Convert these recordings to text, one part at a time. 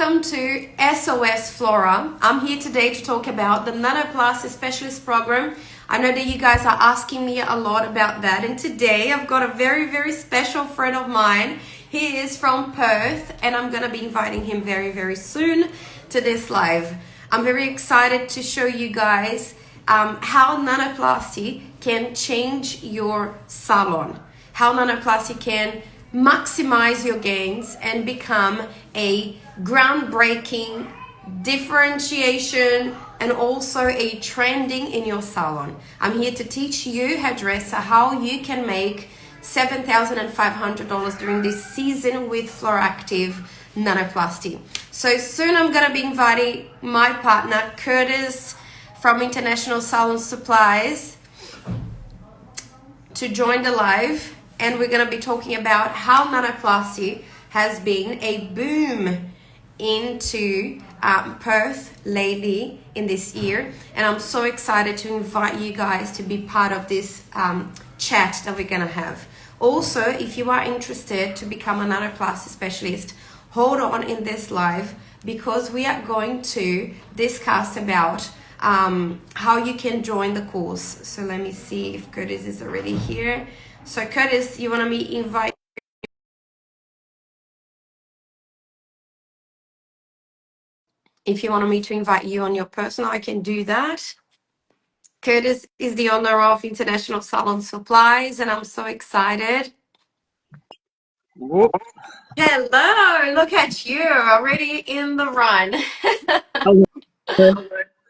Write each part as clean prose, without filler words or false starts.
Welcome to SOS FLORA. I'm here today to talk about the Nanoplasty Specialist Program. I know that you guys are asking me a lot about that, and today I've got a very special friend of mine. He is from Perth, and I'm going to be inviting him very soon to this live. I'm very excited to show you guys how nanoplasty can change your salon, how nanoplasty can maximize your gains and become a groundbreaking differentiation and also a trending in your salon. I'm here to teach you, hairdresser, how you can make $7,500 during this season with Floractive Nanoplasty. So soon I'm going to be inviting my partner Curtis from International Salon Supplies to join the live, and we're going to be talking about how nanoplasty has been a boom into Perth lately in this year, and I'm so excited to invite you guys to be part of this chat that we're going to have. Also, if you are interested to become a nanoplasty specialist, hold on in this live, because we are going to discuss about how you can join the course. So let me see if Curtis is already here. So Curtis, you want me to invite? If you want me to invite you on your personal, I can do that. Curtis is the owner of International Salon Supplies, and I'm so excited. Whoop. Hello, look at you, already in the run.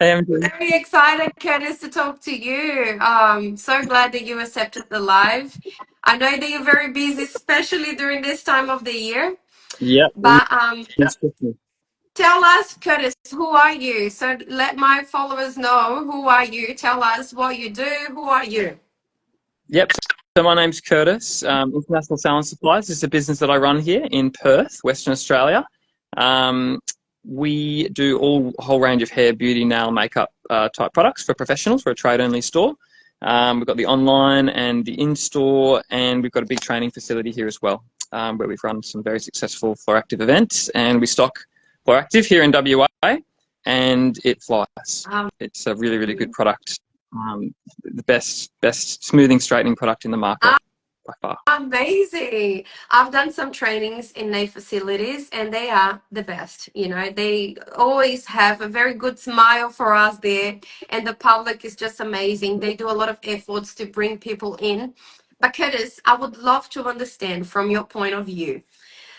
Hey, I'm doing. Very excited, Curtis, to talk to you. So glad that you accepted the live. I know that you're very busy, especially during this time of the year. Yep. But It's Christmas. tell us, Curtis, who are you? So let my followers know, who are you? Tell us what you do. Who are you? Yep. So my name's Curtis. International Salon Supplies is a business that I run here in Perth, Western Australia. We do a whole range of hair, beauty, nail, makeup type products for professionals. We're a trade-only store. We've got the online and the in-store, and we've got a big training facility here as well, where we've run some very successful Floractive events, and we stock Floractive here in WA, and it flies. It's a really good product. The best smoothing, straightening product in the market by far. Amazing. I've done some trainings in their facilities, and they are the best. You know, they always have a very good smile for us there, and the public is just amazing. They do a lot of efforts to bring people in. But Curtis, I would love to understand from your point of view,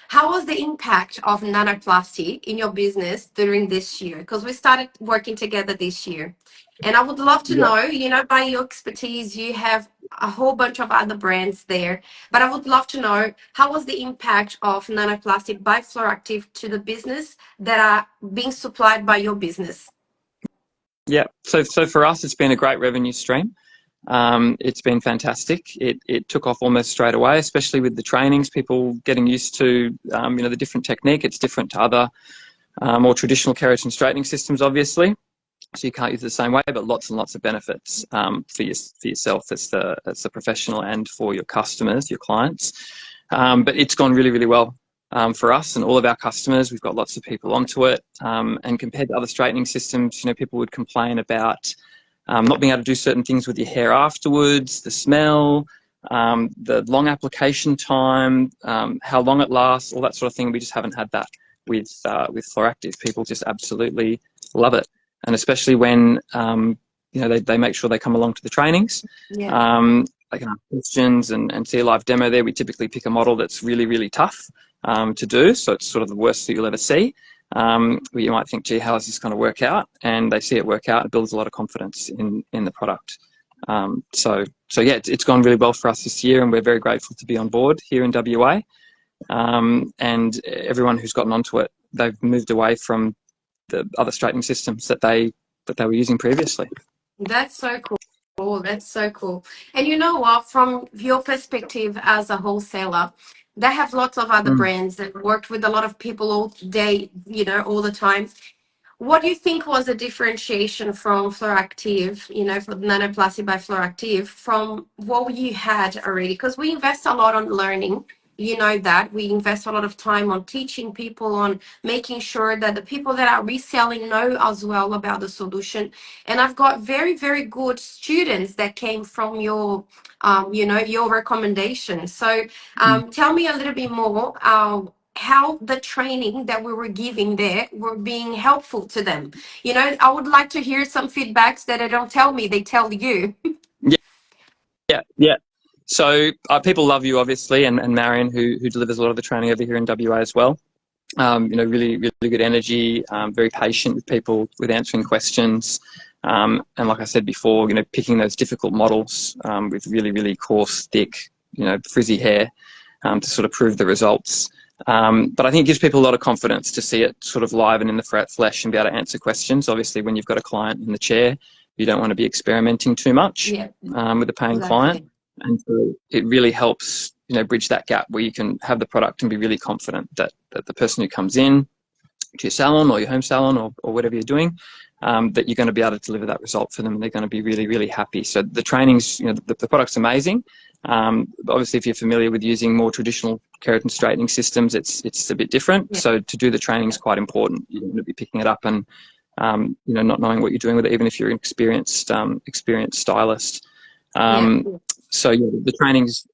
how was the impact of nanoplasty in your business during this year? Because we started working together this year. And I would love to know, you know, by your expertise, you have a whole bunch of other brands there. But I would love to know, how was the impact of nanoplasty by Floractive to the business that are being supplied by your business? Yeah. So for us, it's been a great revenue stream. It's been fantastic. It took off almost straight away, especially with the trainings, people getting used to, the different technique. It's different to other more traditional keratin straightening systems, obviously. So you can't use it the same way, but lots and lots of benefits for yourself as the professional and for your customers, your clients. But it's gone really well for us and all of our customers. We've got lots of people onto it. And compared to other straightening systems, you know, people would complain about not being able to do certain things with your hair afterwards, the smell, the long application time, how long it lasts, all that sort of thing. We just haven't had that with Floractive. People just absolutely love it. And especially when, they make sure they come along to the trainings. Yeah. They can ask questions and see a live demo there. We typically pick a model that's really tough to do. So it's sort of the worst that you'll ever see. Where you might think, gee, how does this kind of work out? And they see it work out. It builds a lot of confidence in the product. So yeah, it's gone really well for us this year, and we're very grateful to be on board here in WA. And everyone who's gotten onto it, they've moved away from the other straightening systems that they were using previously. That's so cool. Oh, that's so cool. And you know what, from your perspective as a wholesaler, they have lots of other brands that worked with a lot of people all day, you know, all the time. What do you think was the differentiation from Floractive, you know, for Nanoplasty by Floractive, from what you had already? Because we invest a lot on learning You know that we invest a lot of time on teaching people, on making sure that the people that are reselling know as well about the solution. And I've got very, very good students that came from your, your recommendation. So tell me a little bit more how the training that we were giving there were being helpful to them. I would like to hear some feedbacks that they don't tell me, they tell you. Yeah, yeah. So people love you, obviously, and Marion, who delivers a lot of the training over here in WA as well. Really, really good energy, very patient with people, with answering questions. And like I said before, picking those difficult models with really, really coarse, thick, frizzy hair to sort of prove the results. But I think it gives people a lot of confidence to see it sort of live and in the flesh and be able to answer questions. Obviously, when you've got a client in the chair, you don't want to be experimenting too much with a paying client. And so it really helps, bridge that gap where you can have the product and be really confident that the person who comes in to your salon or your home salon or whatever you're doing, that you're going to be able to deliver that result for them, and they're going to be really, really happy. So the trainings, the product's amazing. Obviously, if you're familiar with using more traditional keratin straightening systems, it's a bit different. Yeah. So to do the training is quite important. You don't want to be picking it up and not knowing what you're doing with it, even if you're an experienced stylist. So the training's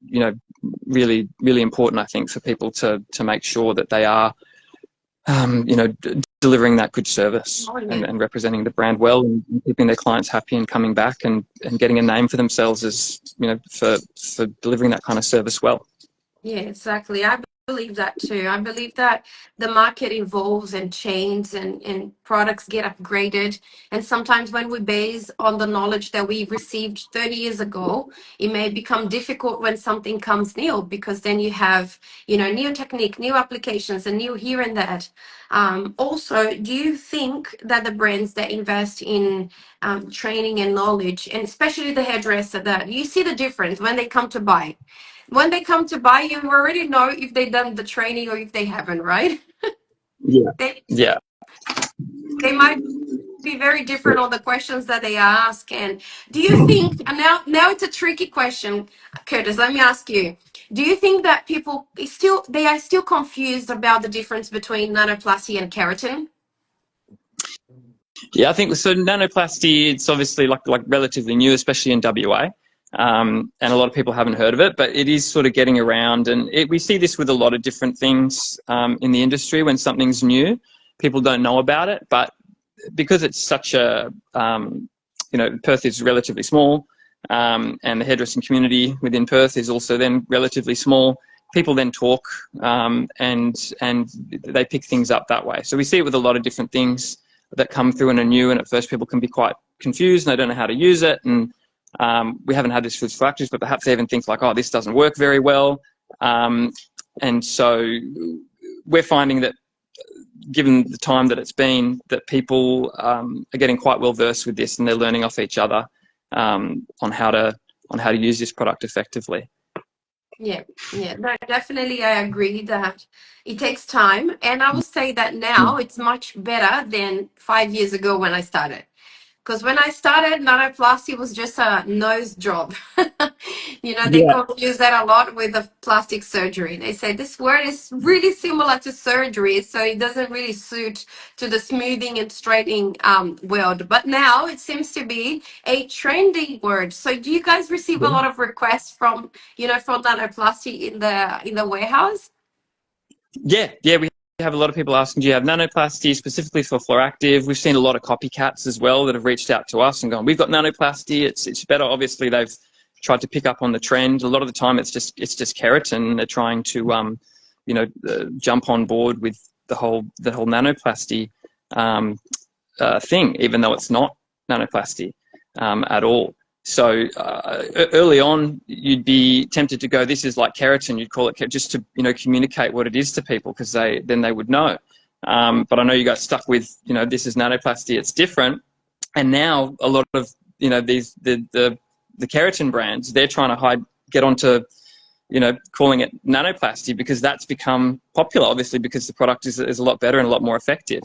really, really important, I think, for people to make sure that they are delivering that good service and representing the brand well, and keeping their clients happy and coming back and getting a name for themselves as for delivering that kind of service well. Yeah, exactly. I believe that too. I believe that the market evolves and changes, and products get upgraded. And sometimes when we base on the knowledge that we received 30 years ago, it may become difficult when something comes new, because then you have, new technique, new applications, and new here and that. Also, do you think that the brands that invest in training and knowledge, and especially the hairdresser, that you see the difference when they come to buy? When they come to buy, you already know if they've done the training or if they haven't, right? Yeah. They might be very different on the questions that they ask. And do you think, and now it's a tricky question, Curtis, let me ask you, do you think that people they are still confused about the difference between nanoplasty and keratin? Yeah, I think so. Nanoplasty, it's obviously like relatively new, especially in WA. And a lot of people haven't heard of it, but it is sort of getting around, and we see this with a lot of different things in the industry. When something's new, people don't know about it, but because it's such a, Perth is relatively small, and the hairdressing community within Perth is also then relatively small, people then talk and they pick things up that way. So we see it with a lot of different things that come through and are new, and at first people can be quite confused and they don't know how to use it, and we haven't had this with Floractive, but perhaps they even think like, oh, this doesn't work very well. And so we're finding that, given the time that it's been, that people are getting quite well versed with this, and they're learning off each other on how to use this product effectively. Yeah, no, definitely. I agree that it takes time, and I will say that now it's much better than 5 years ago when I started. Because when I started, nanoplasty was just a nose job. They confuse that a lot with the plastic surgery. They say this word is really similar to surgery, so it doesn't really suit to the smoothing and straightening world. But now it seems to be a trendy word. So do you guys receive a lot of requests from nanoplasty in the warehouse? Yeah, we have a lot of people asking, do you have nanoplasty specifically for Floractive? We've seen a lot of copycats as well that have reached out to us and gone, we've got nanoplasty, it's better. Obviously, they've tried to pick up on the trend. A lot of the time, it's just keratin. They're trying to, jump on board with the whole nanoplasty thing, even though it's not nanoplasty at all. So early on, you'd be tempted to go, this is like keratin. You'd call it just to communicate what it is to people, because then they would know. But I know you got stuck with this is nanoplasty. It's different. And now a lot of these the keratin brands, they're trying to get onto calling it nanoplasty, because that's become popular, obviously, because the product is a lot better and a lot more effective.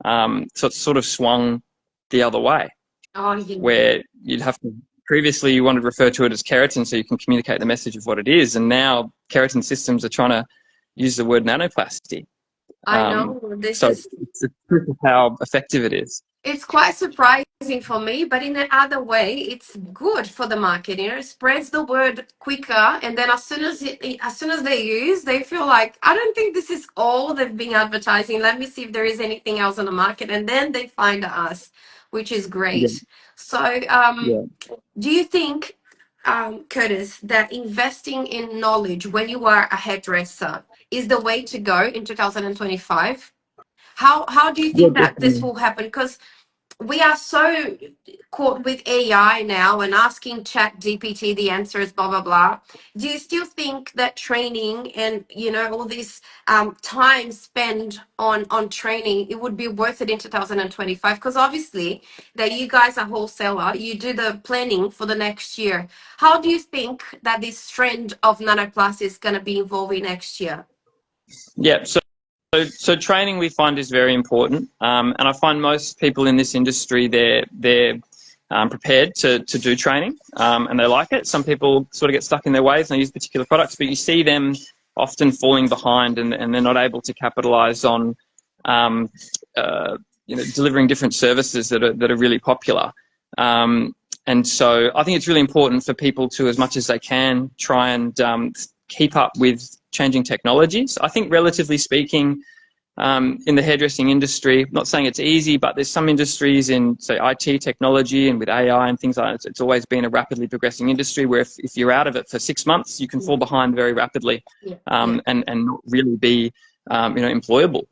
So it's sort of swung the other way, where you'd have to previously you wanted to refer to it as keratin so you can communicate the message of what it is, and now keratin systems are trying to use the word nanoplasty. I know this So is it's a proof of how effective it is. it's quite surprising for me, but in another way, it's good for the market. You know, it spreads the word quicker, and then as soon as as soon as they use, they feel like I don't think this is all they've been advertising. Let me see if there is anything else on the market, and then they find us, which is Yeah, great. So, yeah. do you think, Curtis, that investing in knowledge when you are a hairdresser is the way to go in 2025? How do you Yeah, think that this definitely. will happen? Because we are so caught with AI now and asking Chat GPT the answers, blah blah blah. Do you still think that training and all this time spent on training, it would be worth it in 2025? Because obviously that you guys are wholesaler, you do the planning for the next year. How do you think that this trend of nanoplasty is going to be evolving next year? Yeah, so training we find is very important, and I find most people in this industry they're prepared to do training, and they like it. Some people sort of get stuck in their ways and they use particular products, but you see them often falling behind, and they're not able to capitalize on delivering different services that are really popular. And so I think it's really important for people to, as much as they can, try and keep up with changing technologies. I think, relatively speaking, in the hairdressing industry, I'm not saying it's easy, but there's some industries in, say, IT technology and with AI and things like that, it's always been a rapidly progressing industry where if you're out of it for 6 months, you can fall behind very rapidly, and not really be employable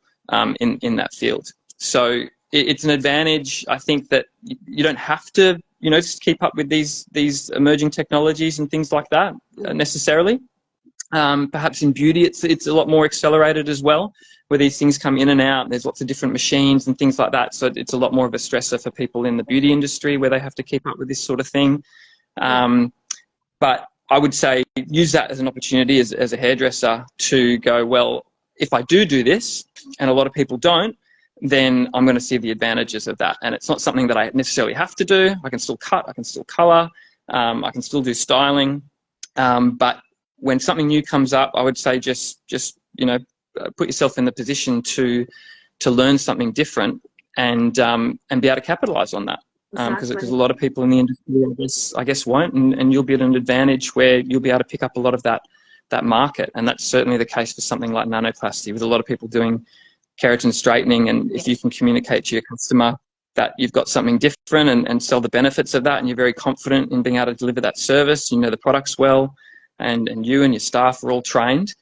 in that field. So it's an advantage, I think, that you don't have to just keep up with these emerging technologies and things like that necessarily. Perhaps in beauty, it's a lot more accelerated as well, where these things come in and out. There's lots of different machines and things like that, so it's a lot more of a stressor for people in the beauty industry where they have to keep up with this sort of thing. But I would say use that as an opportunity as a hairdresser to go, well, if I do this, and a lot of people don't, then I'm going to see the advantages of that. And it's not something that I necessarily have to do. I can still cut, I can still color, I can still do styling, but when something new comes up, I would say just put yourself in the position to learn something different and be able to capitalize on that. Because a lot of people in the industry, I guess won't, and you'll be at an advantage where you'll be able to pick up a lot of that market. And that's certainly the case for something like nanoplasty, with a lot of people doing keratin straightening. And if you can communicate to your customer that you've got something different and sell the benefits of that, and you're very confident in being able to deliver that service, you know the products well, and you and your staff are all trained,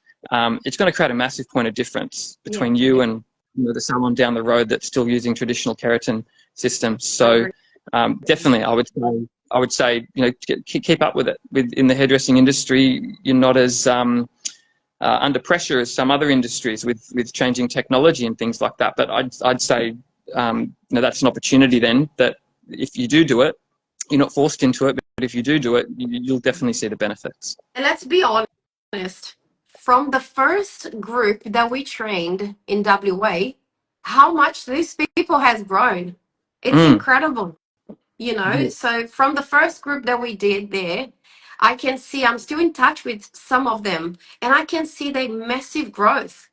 it's going to create a massive point of difference between you and the salon down the road that's still using traditional keratin systems. So definitely, I would say keep up with it. In the hairdressing industry, you're not as under pressure as some other industries with changing technology and things like that. But I'd say that's an opportunity then, that if you do it, you're not forced into it, but if you do it, you'll definitely see the benefits. And let's be honest, from the first group that we trained in WA, how much these people has grown. It's incredible, So from the first group that we did there, I can see I'm still in touch with some of them, and I can see their massive growth.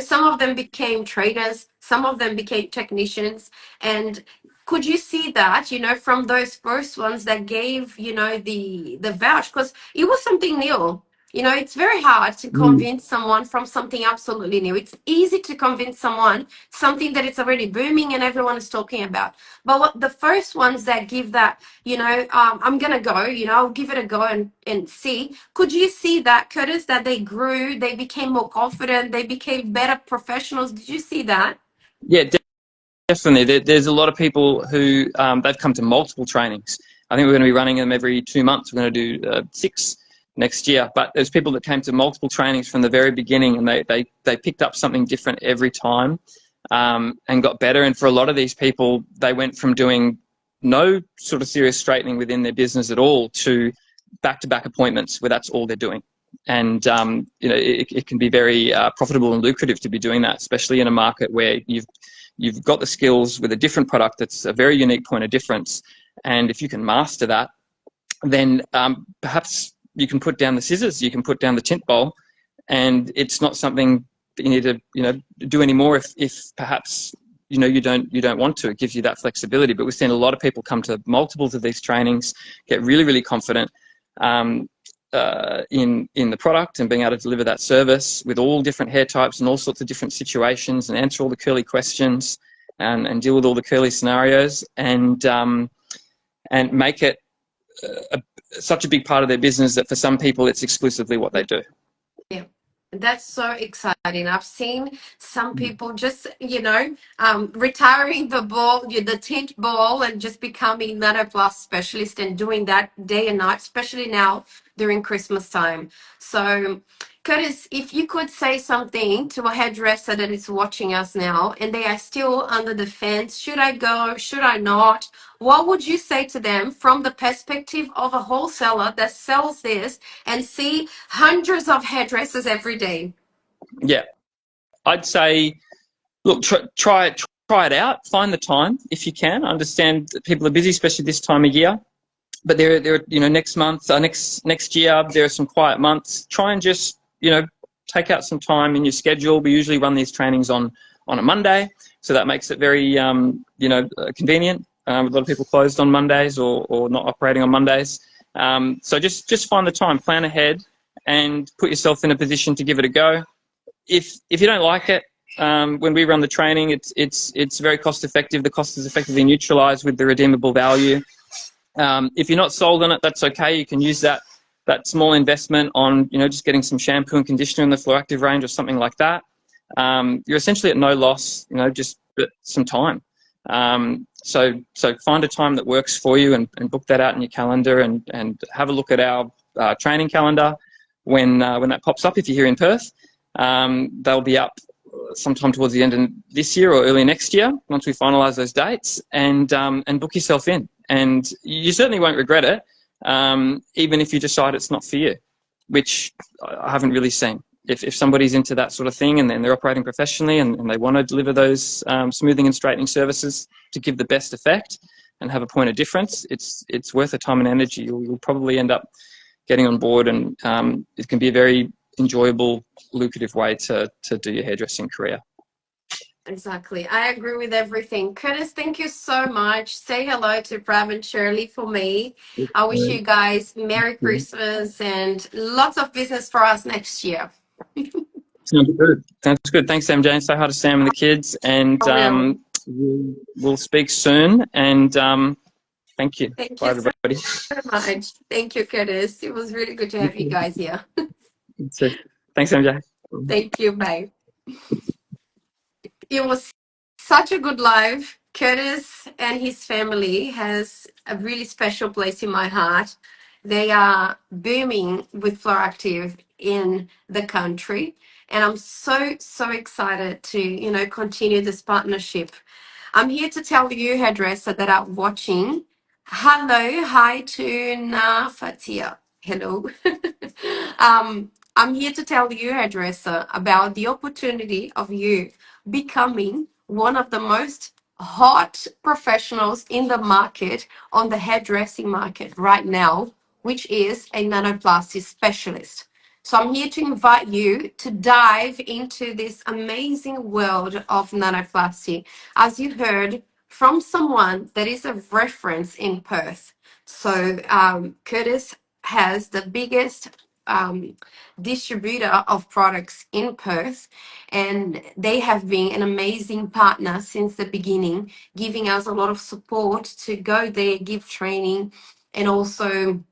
Some of them became traders, some of them became technicians. And could you see that, from those first ones that gave, the vouch? Because it was something new. It's very hard to convince someone from something absolutely new. It's easy to convince someone something that it's already booming and everyone is talking about. But the first ones that give that, I'm going to go, I'll give it a go and see. Could you see that, Curtis, that they grew, they became more confident, they became better professionals? Did you see that? Yeah, definitely. There's a lot of people who they've come to multiple trainings. I think we're going to be running them every 2 months. We're going to do 6 next year. But there's people that came to multiple trainings from the very beginning, and they picked up something different every time and got better. And for a lot of these people, they went from doing no sort of serious straightening within their business at all to back-to-back appointments where that's all they're doing. And it can be very profitable and lucrative to be doing that, especially in a market where you've got the skills with a different product that's a very unique point of difference. And if you can master that, then perhaps you can put down the scissors, you can put down the tint bowl, and it's not something that you need to, do anymore if perhaps, you don't want to. It gives you that flexibility. But we've seen a lot of people come to multiples of these trainings, get really, really confident in the product and being able to deliver that service with all different hair types and all sorts of different situations, and answer all the curly questions and deal with all the curly scenarios, and make it such a big part of their business that for some people it's exclusively what they do. Yeah, that's so exciting. I've seen some people just, retiring the tint ball and just becoming Nanoplasty specialist and doing that day and night, especially now during Christmas time. So, Curtis, if you could say something to a hairdresser that is watching us now and they are still under the fence, should I go, should I not? What would you say to them from the perspective of a wholesaler that sells this and see hundreds of hairdressers every day? Yeah, I'd say, look, try it out. Find the time if you can. I understand that people are busy, especially this time of year. But there, next month, next year, there are some quiet months. Try and just, take out some time in your schedule. We usually run these trainings on a Monday, so that makes it very, convenient. A lot of people closed on Mondays or not operating on Mondays. So just find the time, plan ahead, and put yourself in a position to give it a go. If you don't like it, when we run the training, it's very cost effective. The cost is effectively neutralised with the redeemable value. If you're not sold on it, that's okay. You can use that small investment on, just getting some shampoo and conditioner in the Floractive range or something like that. You're essentially at no loss, just some time. So find a time that works for you and book that out in your calendar, and have a look at our training calendar when that pops up. If you're here in Perth, they'll be up sometime towards the end of this year or early next year once we finalise those dates, and book yourself in. And you certainly won't regret it, even if you decide it's not for you, which I haven't really seen. If somebody's into that sort of thing and then they're operating professionally and they want to deliver those smoothing and straightening services to give the best effect and have a point of difference, it's worth the time and energy. You'll probably end up getting on board, and it can be a very enjoyable, lucrative way to do your hairdressing career. Exactly. I agree with everything. Curtis, thank you so much. Say hello to Brad and Shirley for me. I wish you guys Merry Christmas and lots of business for us next year. Sounds good. Sounds good. Thanks, MJ. Say hi to Sam and the kids, and we'll speak soon. And thank you. Thank Bye, you everybody. so much. Thank you, Curtis. It was really good to have you guys here. Thanks, MJ. Thank you. Bye. It was such a good live. Curtis and his family has a really special place in my heart. They are booming with Floractive in the country, and I'm so excited to continue this partnership. I'm here to tell you, hairdresser, that are watching. Hello, hi to Fatia. Hello. I'm here to tell you, hairdresser, about the opportunity of you becoming one of the most hot professionals in the market, on the hairdressing market right now, which is a nanoplasty specialist. So I'm here to invite you to dive into this amazing world of nanoplasty, as you heard from someone that is a reference in Perth. So Curtis has the biggest distributor of products in Perth, and they have been an amazing partner since the beginning, giving us a lot of support to go there, give training, and also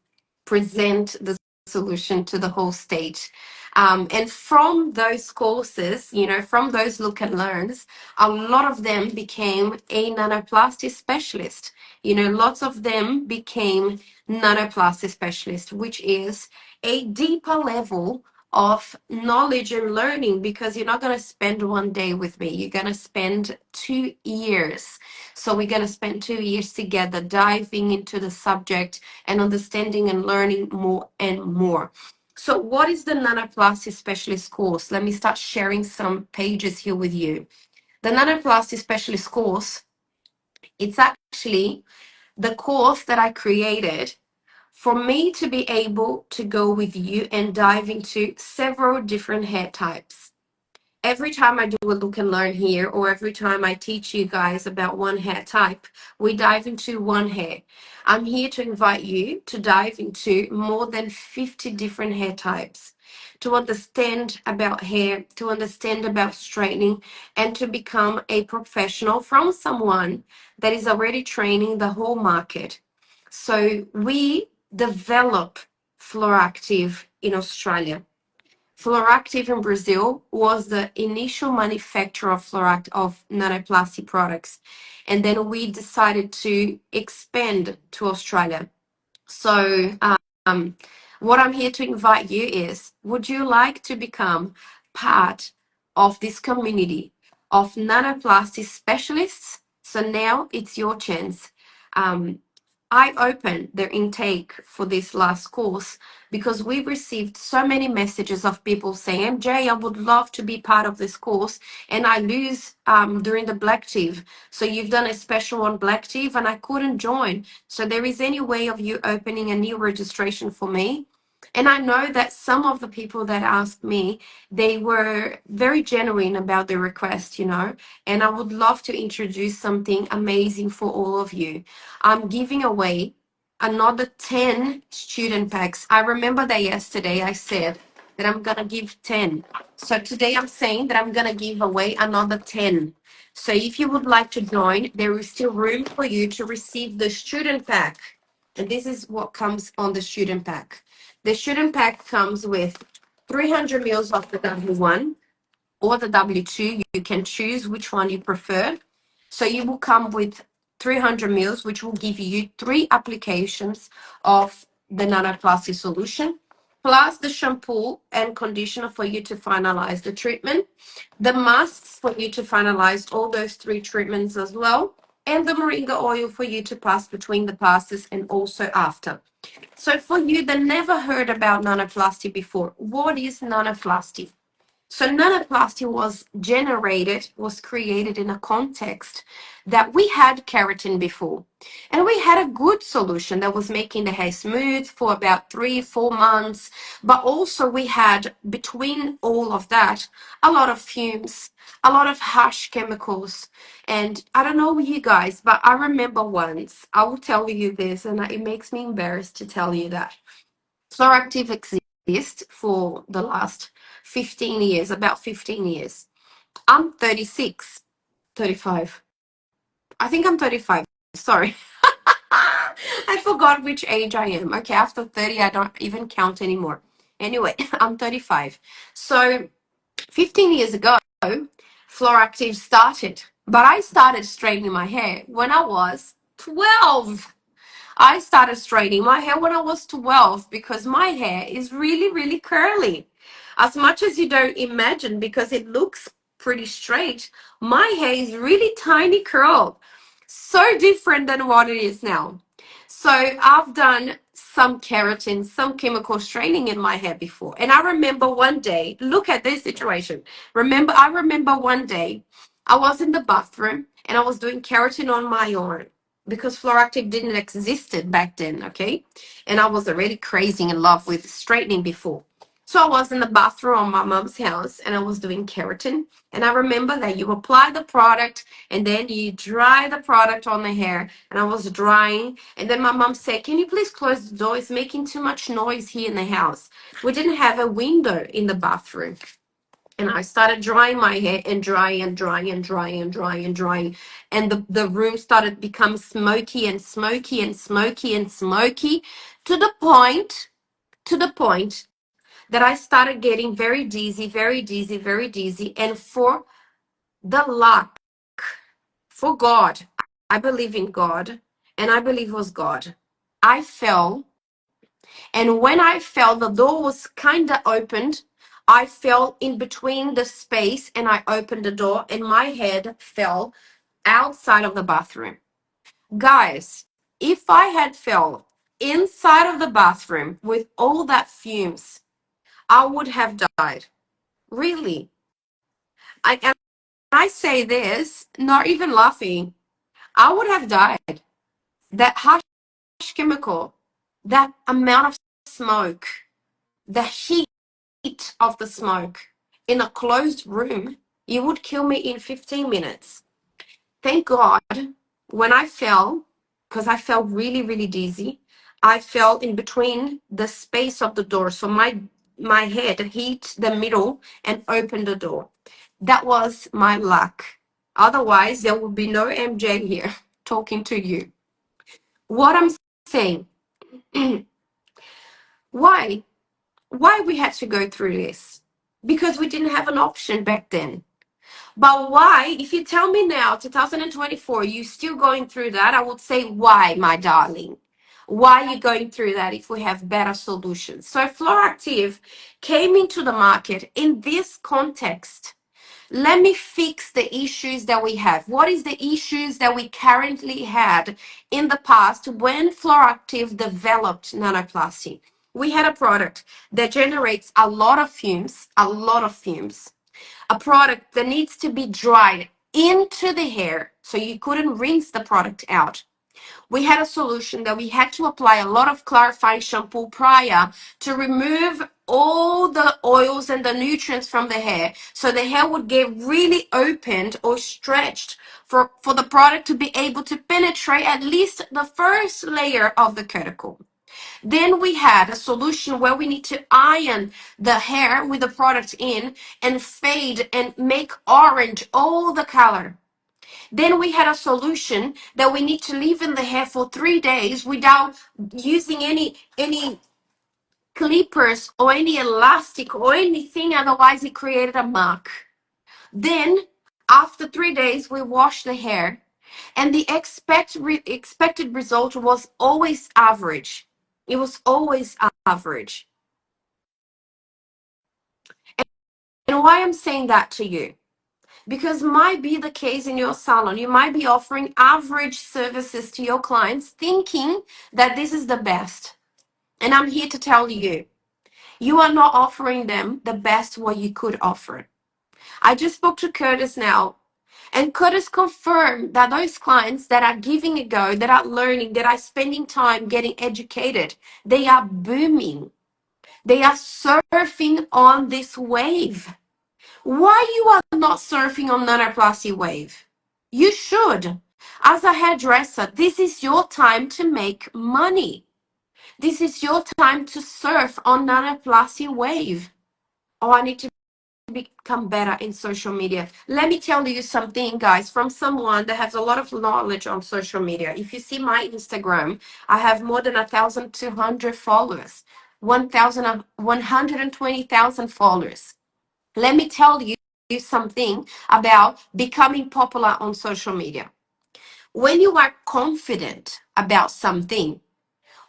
present the solution to the whole state. And from those courses, from those look and learns, a lot of them became a nanoplasty specialist. Lots of them became nanoplasty specialist, which is a deeper level of knowledge and learning, because you're not going to spend one day with me. You're going to spend 2 years. So we're going to spend 2 years together diving into the subject and understanding and learning more and more. So what is the Nanoplasty Specialist course? Let me start sharing some pages here with you. The Nanoplasty Specialist course, it's actually the course that I created for me to be able to go with you and dive into several different hair types. Every time I do a look and learn here, or every time I teach you guys about one hair type, we dive into one hair. I'm here to invite you to dive into more than 50 different hair types, to understand about hair, to understand about straightening, and to become a professional from someone that is already training the whole market. So we develop Floractive in Australia. Floractive in Brazil was the initial manufacturer of of nanoplasty products, and then we decided to expand to Australia. So, what I'm here to invite you is: would you like to become part of this community of nanoplasty specialists? So now it's your chance. Um, I opened their intake for this last course because we received so many messages of people saying, MJ, I would love to be part of this course, and I lose during the Black Tive. So you've done a special on Black Tive and I couldn't join. So there is any way of you opening a new registration for me? And I know that some of the people that asked me, they were very genuine about their request, you know, and I would love to introduce something amazing for all of you. I'm giving away another 10 student packs. I remember that yesterday I said that I'm going to give 10. So today I'm saying that I'm going to give away another 10. So if you would like to join, there is still room for you to receive the student pack. And this is what comes on the student pack. The student pack comes with 300 mils of the W1 or the W2. You can choose which one you prefer. So you will come with 300 mils, which will give you 3 applications of the nanoplasty solution, plus the shampoo and conditioner for you to finalize the treatment, the masks for you to finalize all those 3 treatments as well, and the moringa oil for you to pass between the passes and also after. So for you that never heard about nanoplasty before, what is nanoplasty? So nanoplasty was created in a context that we had keratin before. And we had a good solution that was making the hair smooth for about 3-4 months. But also we had, between all of that, a lot of fumes, a lot of harsh chemicals. And I don't know you guys, but I remember once, I will tell you this, and it makes me embarrassed to tell you that. Floractive exists for the last 15 years, about 15 years. I'm 36, 35. I think I'm 35. Sorry. I forgot which age I am. Okay, after 30, I don't even count anymore. Anyway, I'm 35. So 15 years ago, Floractive started. But I started straightening my hair when I was 12. I started straightening my hair when I was 12 because my hair is really, really curly. As much as you don't imagine, because it looks pretty straight, my hair is really tiny curl. So different than what it is now. So I've done some keratin, some chemical straightening in my hair before. And I remember one day, look at this situation. I remember one day I was in the bathroom and I was doing keratin on my own because Floractive didn't existed back then, okay? And I was already crazy in love with straightening before. So I was in the bathroom on my mom's house and I was doing keratin. And I remember that you apply the product and then you dry the product on the hair. And I was drying. And then my mom said, can you please close the door? It's making too much noise here in the house. We didn't have a window in the bathroom. And I started drying my hair and drying and drying and drying and drying and drying. And the room started to become smoky and smoky and smoky and smoky to the point that I started getting very dizzy, very dizzy, very dizzy. And for the luck, for God, I believe in God, and I believe it was God. I fell. And when I fell, the door was kind of opened. I fell in between the space and I opened the door and my head fell outside of the bathroom. Guys, if I had fell inside of the bathroom with all that fumes, I would have died. Really. And I say this, not even laughing. I would have died. That harsh chemical that amount of smoke, the heat of the smoke in a closed room, it would kill me in 15 minutes. Thank God, when I fell, because I felt really, really dizzy, I fell in between the space of the door. So my head hit the middle and opened the door. That was my luck. Otherwise, there would be no MJ here talking to you. What I'm saying, why? Why we had to go through this? Because we didn't have an option back then. But why, if you tell me now, 2024, you're still going through that, I would say, why, my darling? Why are you going through that if we have better solutions? So Floractive came into the market in this context. Let me fix the issues that we have. What is the issues that we currently had in the past when Floractive developed nanoplasty? We had a product that generates a lot of fumes, a product that needs to be dried into the hair, so you couldn't rinse the product out. We had a solution that we had to apply a lot of clarifying shampoo prior to remove all the oils and the nutrients from the hair, so the hair would get really opened or stretched for the product to be able to penetrate at least the first layer of the cuticle. Then we had a solution where we need to iron the hair with the product in and fade and make orange all the color. Then we had a solution that we need to leave in the hair for 3 days without using any clippers or any elastic or anything, otherwise it created a mark. Then after 3 days we wash the hair, and the expected result was always average. It was always average. And why I'm saying that to you? Because might be the case in your salon. You might be offering average services to your clients thinking that this is the best. And I'm here to tell you, you are not offering them the best what you could offer. I just spoke to Curtis now, and Curtis confirmed that those clients that are giving a go, that are learning, that are spending time getting educated, they are booming. They are surfing on this wave. Why you are not surfing on nanoplasty wave? You should. As a hairdresser, this is your time to make money. This is your time to surf on nanoplasty wave. Oh, I need to become better in social media. Let me tell you something, guys, from someone that has a lot of knowledge on social media. If you see my Instagram, I have more than 1,200 followers, 120,000 followers. Let me tell you something about becoming popular on social media. When you are confident about something,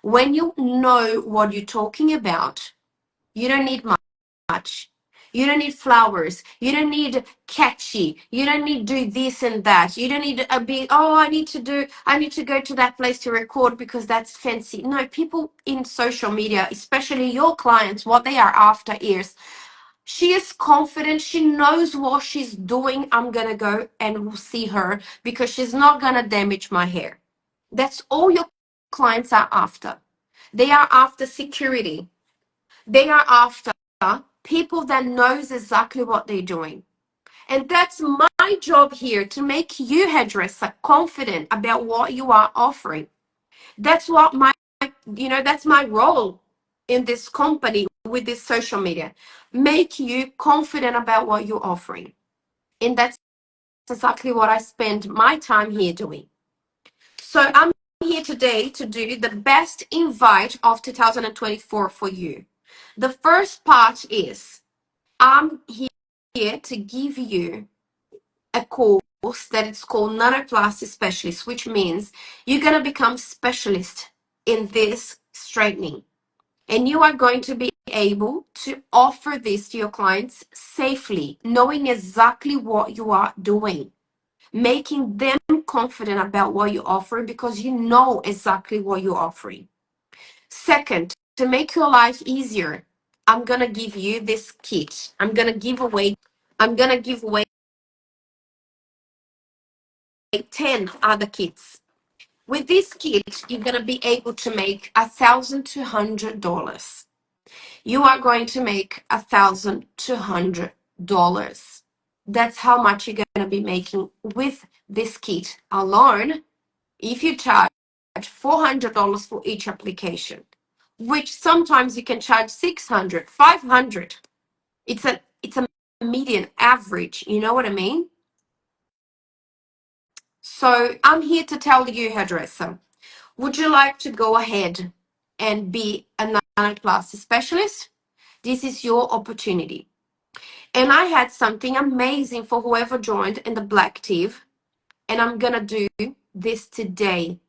when you know what you're talking about, you don't need much. You don't need flowers. You don't need catchy. You don't need do this and that. You don't need a big, oh, I need to go to that place to record because that's fancy. No, people in social media, especially your clients, what they are after is, she is confident. She knows what she's doing. I'm going to go and see her because she's not going to damage my hair. That's all your clients are after. They are after security. They are after people that knows exactly what they're doing. And that's my job here, to make you, hairdresser, confident about what you are offering. That's what that's my role in this company with this social media. Make you confident about what you're offering. And that's exactly what I spend my time here doing. So I'm here today to do the best invite of 2024 for you. The first part is I'm here to give you a course that it's called Nanoplasty Specialist, which means you're going to become specialist in this straightening. And you are going to be able to offer this to your clients safely, knowing exactly what you are doing, making them confident about what you offer because you know exactly what you're offering. Second, to make your life easier, I'm going to give you this kit. I'm going to give away 10 other kits. With this kit, you're going to be able to make $1,200. You are going to make $1,200. That's how much you're going to be making with this kit alone if you charge $400 for each application, which sometimes you can charge $600, $500. It's a median average, you know what I mean? So I'm here to tell you, hairdresser, would you like to go ahead and be a nanoplasty specialist? This is your opportunity. And I had something amazing for whoever joined in the Black Tiv, and I'm gonna do this today.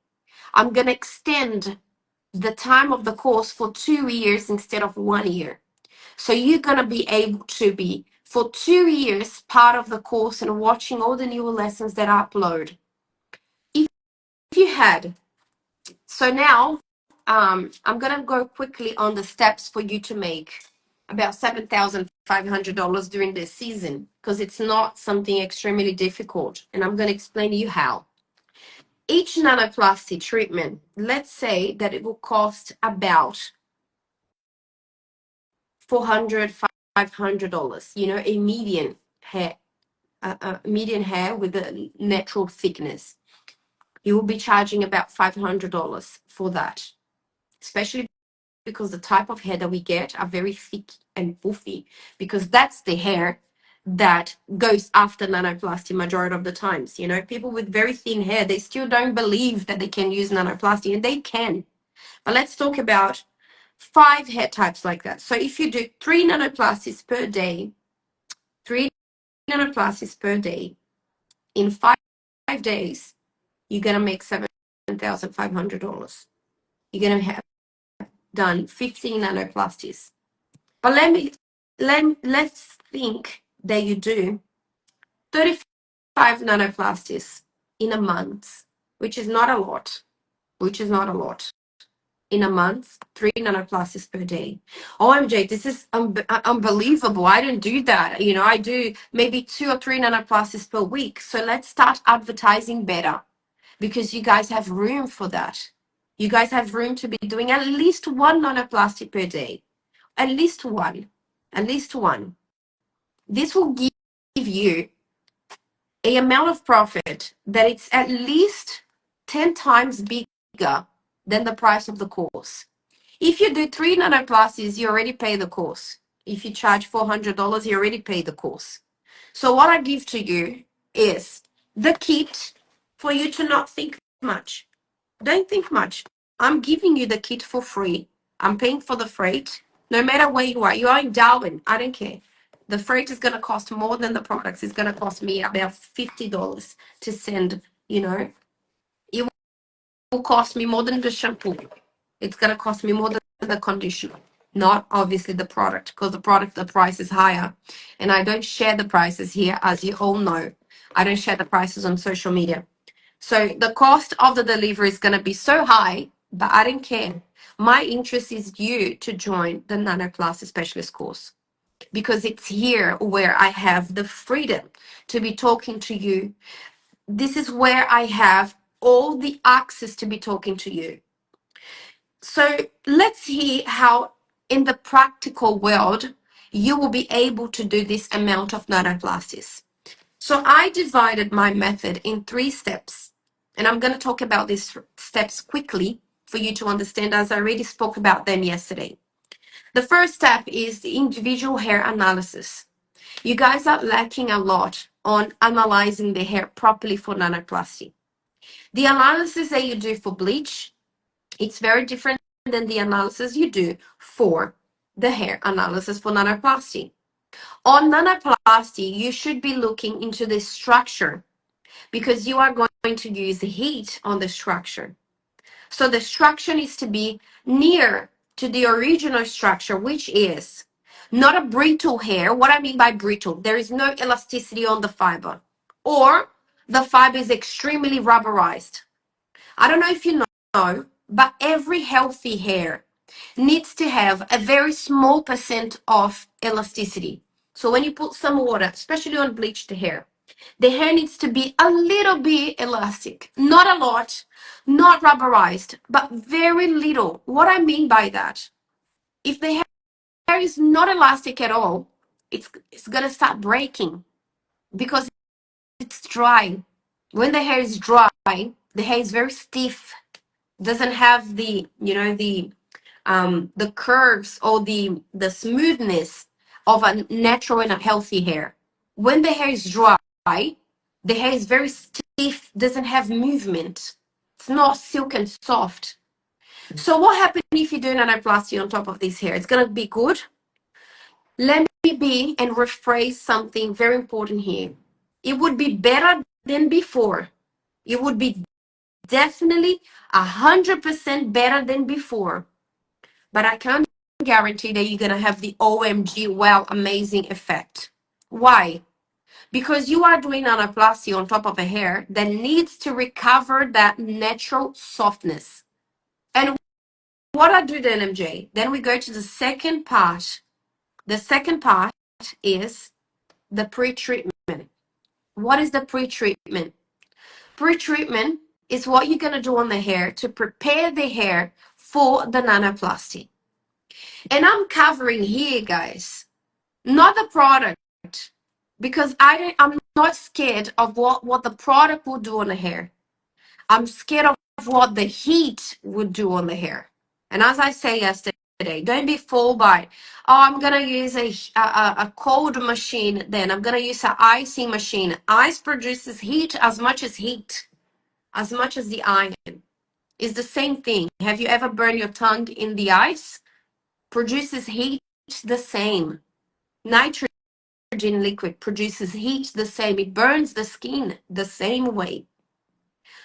I'm gonna extend the time of the course for 2 years instead of 1 year. So you're gonna be able to be for 2 years part of the course and watching all the new lessons that I upload. If you had, so now I'm gonna go quickly on the steps for you to make about $7,500 during this season, because it's not something extremely difficult, and I'm gonna explain to you how. Each nanoplasty treatment, let's say that it will cost about $400, $500. You know, a median hair, median hair with a natural thickness. You will be charging about $500 for that, especially because the type of hair that we get are very thick and puffy, because that's the hair that goes after nanoplasty majority of the times. You know, people with very thin hair, they still don't believe that they can use nanoplasty, and they can. But let's talk about 5 hair types like that. So if you do 3 nanoplasties per day, 3 nanoplasties per day, in 5 days, you're going to make $7,500. You're going to have done 15 nanoplasties. But let's think that you do 35 nanoplasties in a month, which is not a lot, In a month, 3 nanoplasties per day. OMG, this is unbelievable. I don't do that. You know, I do maybe 2 or 3 nanoplasties per week. So let's start advertising better, because you guys have room for that. You guys have room to be doing at least 1 nanoplasty per day. At least one. At least one. This will give you a amount of profit that it's at least 10 times bigger than the price of the course. If you do 3 nanoplasties, you already pay the course. If you charge $400, you already pay the course. So what I give to you is the kit for you to not think much. Don't think much. I'm giving you the kit for free. I'm paying for the freight. No matter where you are. You are in Darwin. I don't care. The freight is going to cost more than the products. It's going to cost me about $50 to send, you know. It will cost me more than the shampoo. It's going to cost me more than the conditioner. Not obviously the product, because the product, the price is higher. And I don't share the prices here, as you all know. I don't share the prices on social media. So the cost of the delivery is going to be so high, but I don't care. My interest is you to join the Nanoplasty Specialist course, because it's here where I have the freedom to be talking to you. This is where I have all the access to be talking to you. So let's see how in the practical world you will be able to do this amount of nanoplasties. So I divided my method in 3 steps, and I'm going to talk about these steps quickly for you to understand, as I already spoke about them yesterday. The first step is the individual hair analysis. You guys are lacking a lot on analyzing the hair properly for nanoplasty. The analysis that you do for bleach, it's very different than the analysis you do for the hair analysis for nanoplasty. On nanoplasty, you should be looking into the structure, because you are going to use heat on the structure. So the structure needs to be near to the original structure, which is not a brittle hair. What I mean by brittle, there is no elasticity on the fiber, or the fiber is extremely rubberized. I don't know if you know, but every healthy hair needs to have a very small percent of elasticity. So when you put some water, especially on bleached hair, The hair needs to be a little bit elastic, not a lot, not rubberized, but very little. What I mean by that, if the hair is not elastic at all, it's gonna start breaking because it's dry. When the hair is dry, the hair is very stiff, doesn't have the, you know, the curves or the smoothness of a natural and a healthy hair. When the hair is dry, the hair is very stiff, doesn't have movement. It's not silk and soft. So what happens if you do nanoplasty on top of this hair? It's gonna be good. Let me be and rephrase something very important here. It would be better than before. It would be definitely 100% better than before. But I can't guarantee that you're going to have the OMG well amazing effect. Why? Because you are doing nanoplasty on top of a hair that needs to recover that natural softness. And what I do then, MJ, then we go to the second part. The second part is the pre-treatment. What is the pre-treatment? Pre-treatment is what you're going to do on the hair to prepare the hair for the nanoplasty. And I'm covering here, guys, not the product, because I'm not scared of what the product will do on the hair. I'm scared of what the heat would do on the hair. And as I say yesterday, don't be fooled by, oh, I'm going to use a cold machine then. I'm going to use an icing machine. Ice produces heat as much as the iron. It's the same thing. Have you ever burned your tongue in the ice? Produces heat the same. Nitrogen liquid produces heat the same. It burns the skin the same way.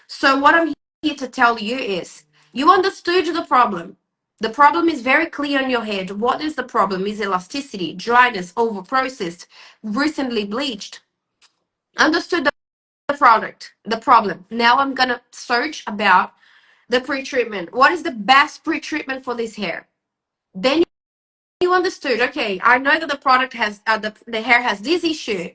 So what I'm here to tell you is, you understood the problem. The problem is very clear in your head. What is the problem? Is elasticity, dryness, overprocessed, recently bleached. Understood the problem. Now I'm gonna search about the pre-treatment. What is the best pre-treatment for this hair? Then you understood, okay, I know that the product has, the hair has this issue.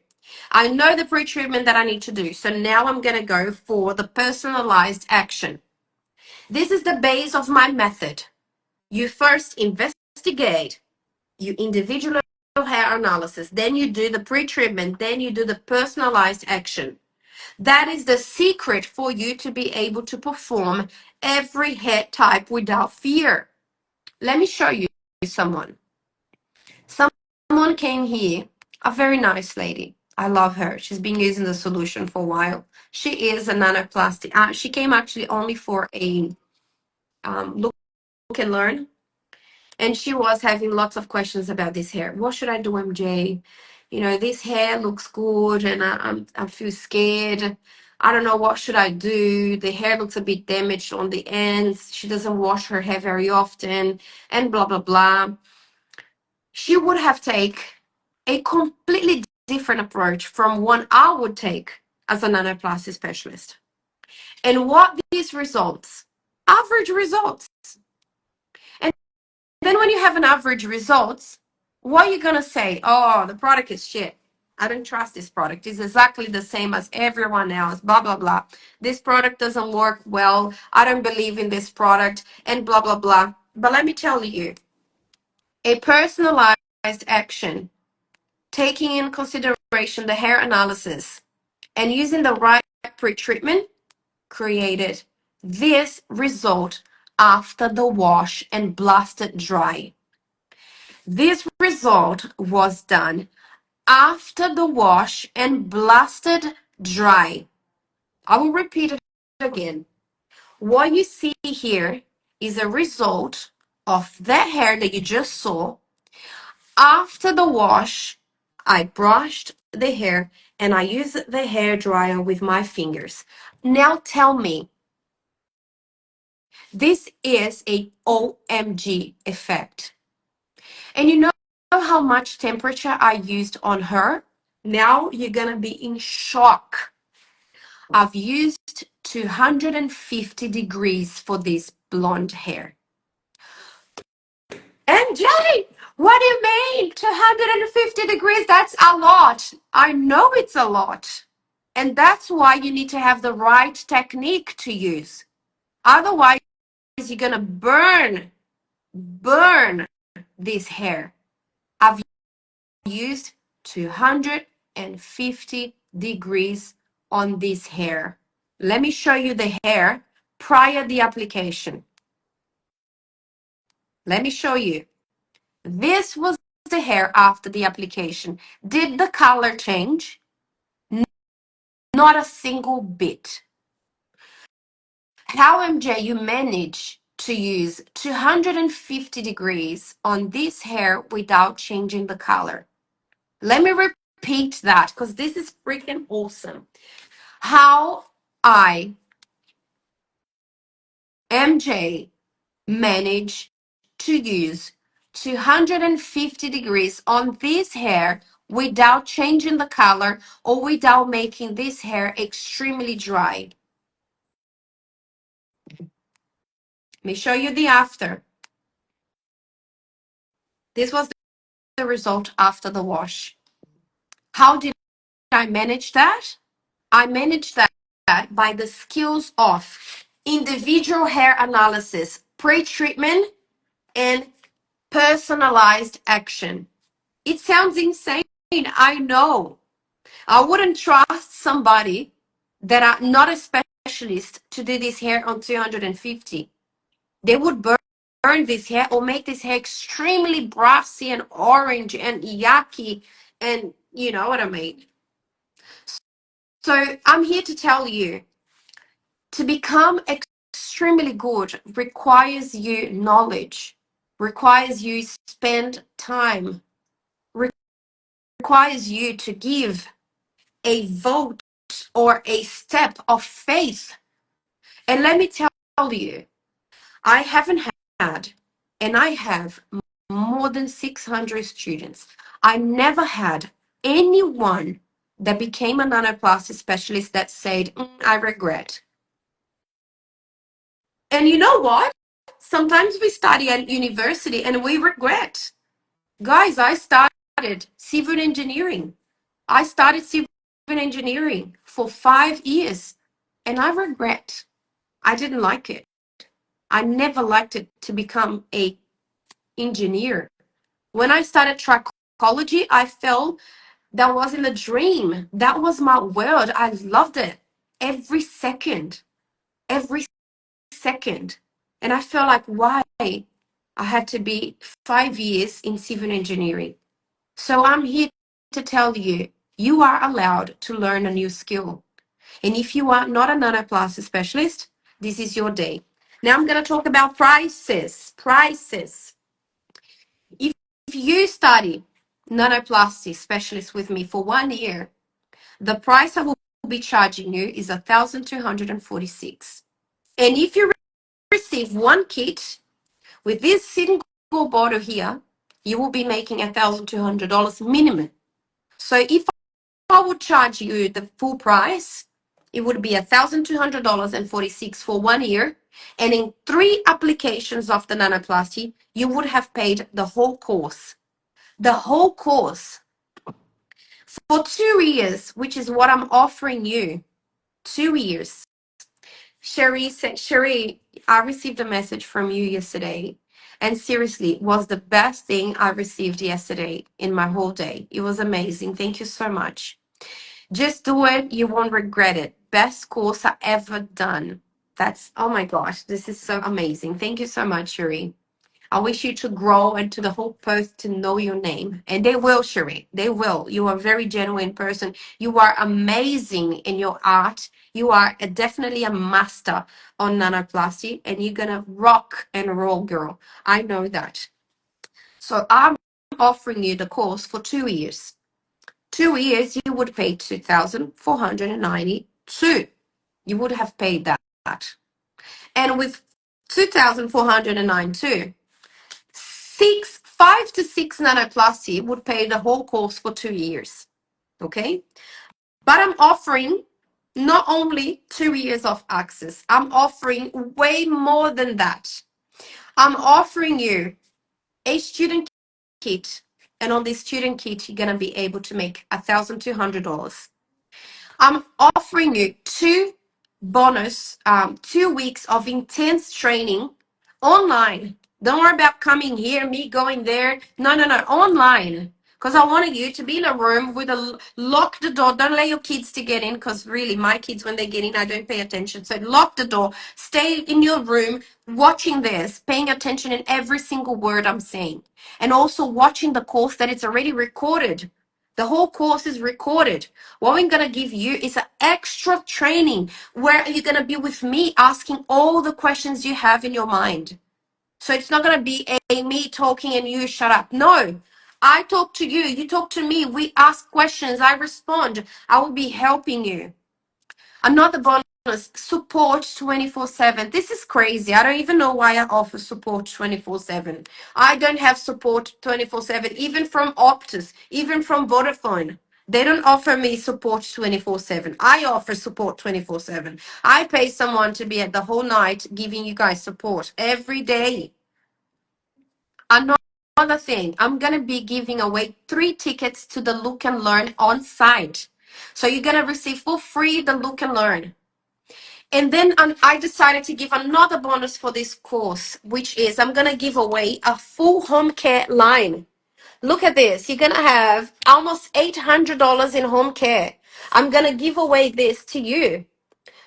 I know the pre-treatment that I need to do. So now I'm going to go for the personalized action. This is the base of my method. You first investigate, you individual hair analysis, then you do the pre-treatment, then you do the personalized action. That is the secret for you to be able to perform every hair type without fear. Let me show you someone. Someone came here, a very nice lady. I love her. She's been using the solution for a while. She is a nanoplastic. She came actually only for a look and learn. And she was having lots of questions about this hair. What should I do, MJ? You know, this hair looks good and I feel scared. I don't know, what should I do? The hair looks a bit damaged on the ends. She doesn't wash her hair very often and blah, blah, blah. She would have taken a completely different approach from one I would take as a nanoplasty specialist. And what these results? Average results. And then when you have an average results, what are you going to say? Oh, the product is shit. I don't trust this product. It's exactly the same as everyone else, blah, blah, blah. This product doesn't work well. I don't believe in this product and blah, blah, blah. But let me tell you, a personalized action, taking in consideration the hair analysis and using the right pre-treatment, created this result after the wash and blasted dry. This result was done after the wash and blasted dry. I will repeat it again. What you see here is a result of that hair that you just saw. After the wash, I brushed the hair and I used the hair dryer with my fingers. Now tell me, this is a OMG effect. And you know how much temperature I used on her? Now you're gonna be in shock. I've used 250 degrees for this blonde hair. MJ, what do you mean? 250 degrees? That's a lot. I know it's a lot. And that's why you need to have the right technique to use. Otherwise, you're going to burn this hair. I've used 250 degrees on this hair. Let me show you the hair prior the application. Let me show you. This was the hair after the application. Did the color change? Not a single bit. How, MJ, you manage to use 250 degrees on this hair without changing the color? Let me repeat that because this is freaking awesome. How I, MJ, manage to use 250 degrees on this hair without changing the color or without making this hair extremely dry. Let me show you the after. This was the result after the wash. How did I manage that? I managed that by the skills of individual hair analysis, pre-treatment, and personalized action. It sounds insane, I know. I wouldn't trust somebody that are not a specialist to do this hair on 250. They would burn this hair or make this hair extremely brassy and orange and yucky, and you know what I mean. So I'm here to tell you, to become extremely good requires you knowledge, requires you spend time, requires you to give a vote or a step of faith. And let me tell you, I haven't had, and I have more than 600 students. I never had anyone that became a nanoplasty specialist that said, I regret. And you know what? Sometimes we study at university and we regret. Guys, I started civil engineering. I started civil engineering for 5 years and I regret. I didn't like it. I never liked it to become a engineer. When I started trichology, I felt that wasn't a dream. That was my world. I loved it. Every second. Every second. And I felt like, why I had to be 5 years in civil engineering. So I'm here to tell you, you are allowed to learn a new skill. And if you are not a nanoplasty specialist, this is your day. Now I'm going to talk about prices. Prices. If you study nanoplasty specialist with me for 1 year, the price I will be charging you is $1,246. And if you receive one kit with this single bottle here, you will be making $1,200 minimum. So if I would charge you the full price, it would be $1,246 for 1 year. And in 3 applications of the nanoplasty, you would have paid the whole course. The whole course. For 2 years, which is what I'm offering you. 2 years. Sherry said, Sherry, I received a message from you yesterday. And seriously, it was the best thing I received yesterday in my whole day. It was amazing. Thank you so much. Just do it. You won't regret it. Best course I ever done. That's, oh my gosh, this is so amazing. Thank you so much, Sherry. I wish you to grow and to the whole earth to know your name. And they will, Sherry. They will. You are a very genuine person. You are amazing in your art. You are definitely a master on nanoplasty. And you're going to rock and roll, girl. I know that. So I'm offering you the course for 2 years. 2 years, you would pay $2,492. You would have paid that. And with $2,492, 5 to 6 nanoplasty would pay the whole course for 2 years. Okay? But I'm offering not only 2 years of access, I'm offering way more than that. I'm offering you a student kit. And on this student kit, you're going to be able to make $1,200. I'm offering you bonus 2 weeks of intense training online. Don't worry about coming here, me going there. No, no, no, online. Because I wanted you to be in a room with lock the door. Don't let your kids to get in, because really my kids, when they get in, I don't pay attention. So lock the door. Stay in your room watching this, paying attention in every single word I'm saying. And also watching the course that it's already recorded. The whole course is recorded. What I'm going to give you is an extra training where you're going to be with me asking all the questions you have in your mind. So it's not going to be me talking and you shut up. No, I talk to you. You talk to me. We ask questions. I respond. I will be helping you. Another bonus, support 24/7. This is crazy. I don't even know why I offer support 24/7. I don't have support 24/7, even from Optus, even from Vodafone. They don't offer me support 24/7. I offer support 24/7. I pay someone to be at the whole night giving you guys support every day. Another thing, I'm going to be giving away 3 tickets to the Look and Learn on site. So you're going to receive for free the Look and Learn. And then I decided to give another bonus for this course, which is I'm going to give away a full home care line. Look at this. You're going to have almost $800 in home care. I'm going to give away this to you.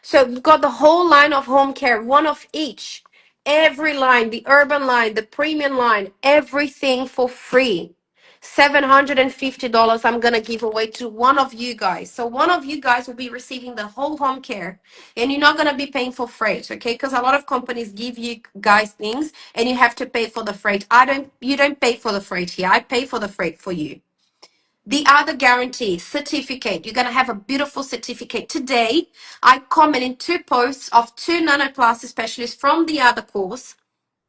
So we've got the whole line of home care, one of each. Every line, the urban line, the premium line, everything for free. $750 I'm going to give away to one of you guys. So one of you guys will be receiving the whole home care, and you're not going to be paying for freight, okay? Because a lot of companies give you guys things and you have to pay for the freight. You don't pay for the freight here. I pay for the freight for you. The other guarantee, certificate. You're going to have a beautiful certificate. Today, I comment in 2 posts of 2 nanoplasty specialists from the other course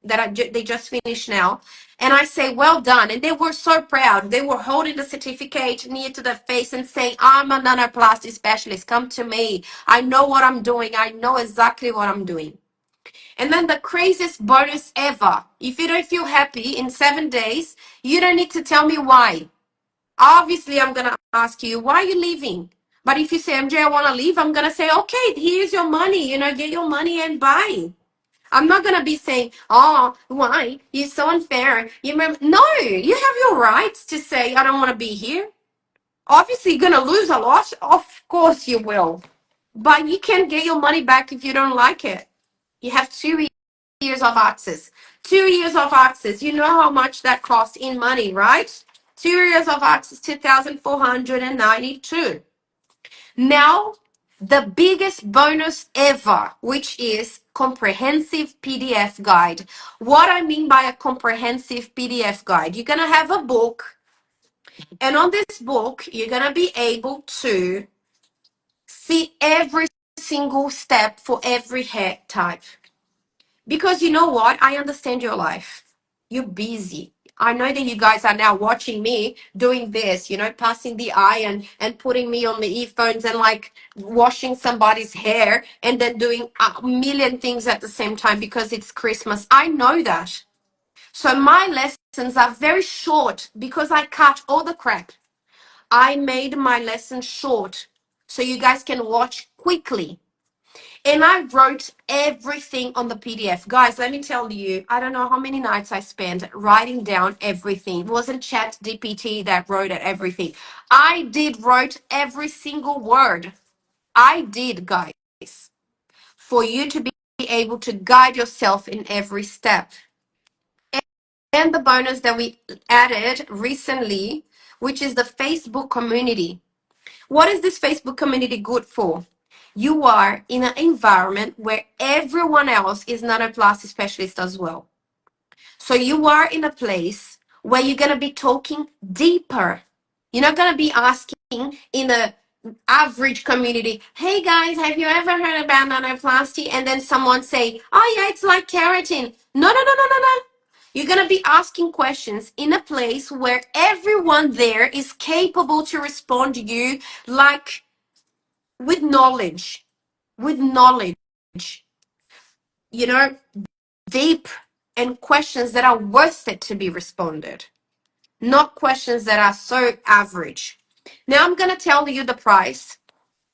that they just finished now. And I say, well done. And they were so proud. They were holding the certificate near to their face and saying, I'm a nanoplasty specialist. Come to me. I know what I'm doing. I know exactly what I'm doing. And then the craziest bonus ever. If you don't feel happy in 7 days, you don't need to tell me why. Obviously, I'm going to ask you, why are you leaving? But if you say, MJ, I want to leave, I'm going to say, okay, here's your money, get your money and buy. I'm not going to be saying, oh, why? You're so unfair. No, you have your rights to say, I don't want to be here. Obviously, you're going to lose a lot. Of course you will. But you can get your money back if you don't like it. You have 2 years of access. 2 years of access. You know how much that costs in money, right? 2 years of access, 2,492. Now, the biggest bonus ever, which is comprehensive PDF guide. What I mean by a comprehensive PDF guide, you're going to have a book, and on this book, you're going to be able to see every single step for every hair type. Because you know what? I understand your life. You're busy. I know that you guys are now watching me doing this, passing the iron and putting me on the earphones and like washing somebody's hair and then doing a million things at the same time because it's Christmas. I know that. So my lessons are very short because I cut all the crap. I made my lessons short so you guys can watch quickly. And I wrote everything on the PDF. Guys, let me tell you, I don't know how many nights I spent writing down everything. It wasn't Chat GPT that wrote everything. I did wrote every single word. I did, guys, for you to be able to guide yourself in every step. And the bonus that we added recently, which is the Facebook community. What is this Facebook community good for? You are in an environment where everyone else is not a plastic specialist as well. So you are in a place where you're going to be talking deeper. You're not going to be asking in a average community, hey guys, have you ever heard about nanoplasty? And then someone say, oh yeah, it's like keratin. No, no, no, no, no, no. You're going to be asking questions in a place where everyone there is capable to respond to you like with knowledge, with knowledge, you know, deep and questions that are worth it to be responded, not questions that are so average. Now I'm going to tell you the price.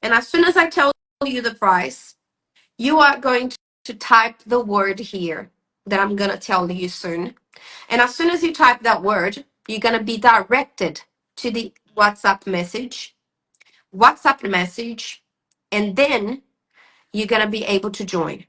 And as soon as I tell you the price, you are going to type the word here that I'm going to tell you soon. And as soon as you type that word, you're going to be directed to the WhatsApp message, and then you're going to be able to join.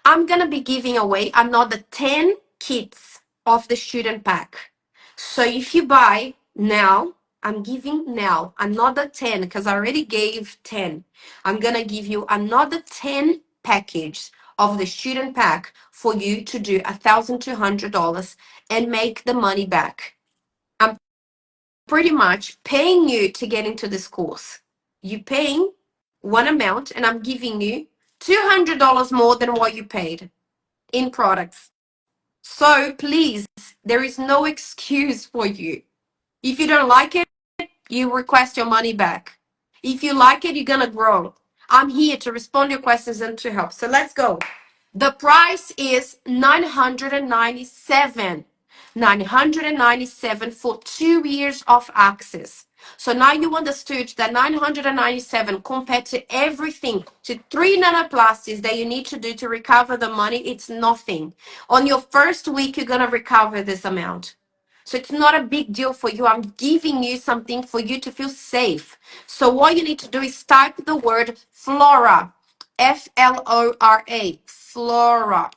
I'm going to be giving away another 10 kits of the student pack. So if you buy now, I'm giving now another 10 because I already gave 10. I'm going to give you another 10 package of the student pack for you to do $1,200 and make the money back. I'm pretty much paying you to get into this course. You're paying one amount and I'm giving you $200 more than what you paid in products. So please, there is no excuse for you. If you don't like it, you request your money back. If you like it, you're gonna grow. I'm here to respond to your questions and to help. So let's go. The price is $997. $997 for 2 years of access. So now you understood that $997 compared to everything, to 3 nanoplasties that you need to do to recover the money, it's nothing. On your first week, you're going to recover this amount. So it's not a big deal for you. I'm giving you something for you to feel safe. So what you need to do is type the word FLORA, FLORA, FLORA.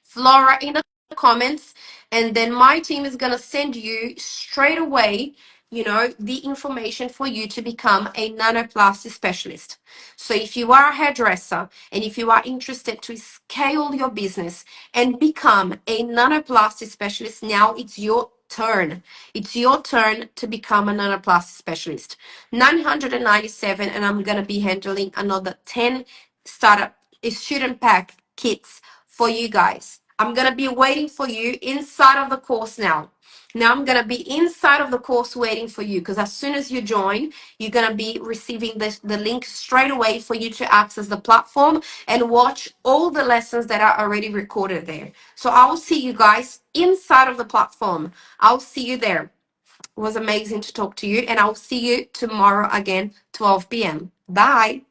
FLORA in the comments, and then my team is going to send you straight away, the information for you to become a nanoplasty specialist. So if you are a hairdresser and if you are interested to scale your business and become a nanoplasty specialist, now it's your turn. It's your turn to become a nanoplasty specialist. 997, and I'm going to be handling another 10 startup student pack kits for you guys. I'm going to be waiting for you inside of the course now. Now I'm going to be inside of the course waiting for you because as soon as you join, you're going to be receiving the link straight away for you to access the platform and watch all the lessons that are already recorded there. So I'll see you guys inside of the platform. I'll see you there. It was amazing to talk to you, and I'll see you tomorrow again, 12 p.m. Bye.